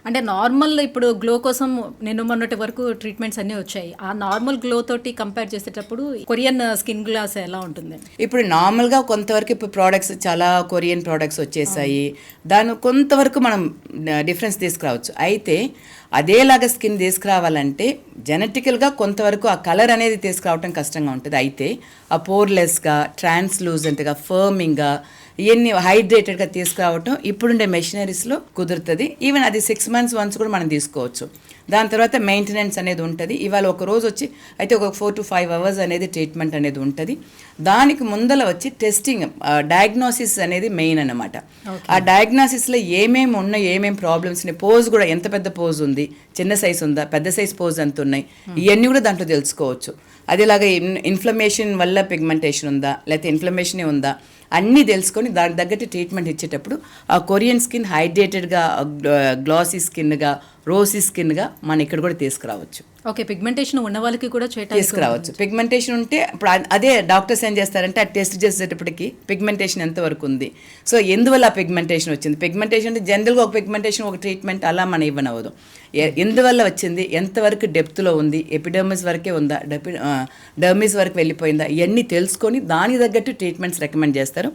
అంటే నార్మల్ ఇప్పుడు గ్లో కోసం నేను మొన్నటి వరకు ట్రీట్మెంట్స్ అన్నీ వచ్చాయి. ఆ నార్మల్ గ్లో తోటి కంపేర్ చేసేటప్పుడు కొరియన్ స్కిన్ గ్లాస్ ఎలా ఉంటుంది? ఇప్పుడు నార్మల్గా కొంతవరకు ఇప్పుడు ప్రోడక్ట్స్ చాలా కొరియన్ ప్రోడక్ట్స్ వచ్చేసాయి. దాని కొంతవరకు మనం డిఫరెన్స్ తీసుకురావచ్చు. అయితే అదేలాగా స్కిన్ తీసుకురావాలంటే జెనెటికల్గా కొంతవరకు ఆ కలర్ అనేది తీసుకురావటం కష్టంగా ఉంటుంది. అయితే ఆ పోర్లెస్గా, ట్రాన్స్లూజెంట్గా, ఫర్మింగ్గా, ఇవన్నీ హైడ్రేటెడ్గా తీసుకురావటం ఇప్పుడుండే మెషినరీస్లో కుదురుతుంది. ఈవెన్ అది 6 months వన్స్ కూడా మనం తీసుకోవచ్చు. దాని తర్వాత మెయింటెనెన్స్ అనేది ఉంటుంది. ఇవాళ ఒక రోజు వచ్చి అయితే ఒక 4 to 5 hours అనేది ట్రీట్మెంట్ అనేది ఉంటుంది. దానికి ముందల వచ్చి టెస్టింగ్, డయాగ్నోసిస్ అనేది మెయిన్ అన్నమాట. ఆ డయాగ్నోసిస్లో ఏమేమి ఉన్నాయి, ఏమేమి ప్రాబ్లమ్స్ ఉన్నాయి, పోజ్ కూడా ఎంత పెద్ద పోజ్ ఉంది, చిన్న సైజ్ ఉందా, పెద్ద సైజ్ పోజ్ ఎంత ఉన్నాయి, ఇవన్నీ కూడా దాంట్లో తెలుసుకోవచ్చు. అదేలాగా ఇన్ఫ్లమేషన్ వల్ల పిగ్మెంటేషన్ ఉందా, లేకపోతే ఇన్ఫ్లమేషనే ఉందా, అన్నీ తెలుసుకొని దానికి తగ్గట్టు ట్రీట్మెంట్ ఇచ్చేటప్పుడు ఆ కొరియన్ స్కిన్ హైడ్రేటెడ్గా, గ్లాసీ స్కిన్గా, రోసీ స్కిన్గా మనం ఇక్కడ కూడా తీసుకురావచ్చు. ఓకే, పిగ్మెంటేషన్ ఉన్న వాళ్ళకి కూడా తీసుకురావచ్చు. పిగ్మెంటేషన్ ఉంటే ఇప్పుడు అదే డాక్టర్స్ ఏం చేస్తారంటే ఆ టెస్ట్ చేసేటప్పటికి పిగ్మెంటేషన్ ఎంతవరకు ఉంది, సో ఎందువల్ల ఆ పిగ్మెంటేషన్ వచ్చింది. పిగ్మెంటేషన్ అంటే జనరల్గా ఒక పిగ్మెంటేషన్ ఒక ట్రీట్మెంట్ అలా మనం ఇవ్వనవదు. ఎందువల్ల వచ్చింది, ఎంతవరకు డెప్త్లో ఉంది, ఎపిడర్మిస్ వరకే ఉందా, డర్మిస్ వరకు వెళ్ళిపోయిందా, ఇవన్నీ తెలుసుకొని దానికి తగ్గట్టు ట్రీట్మెంట్స్ రికమెండ్ చేస్తారు.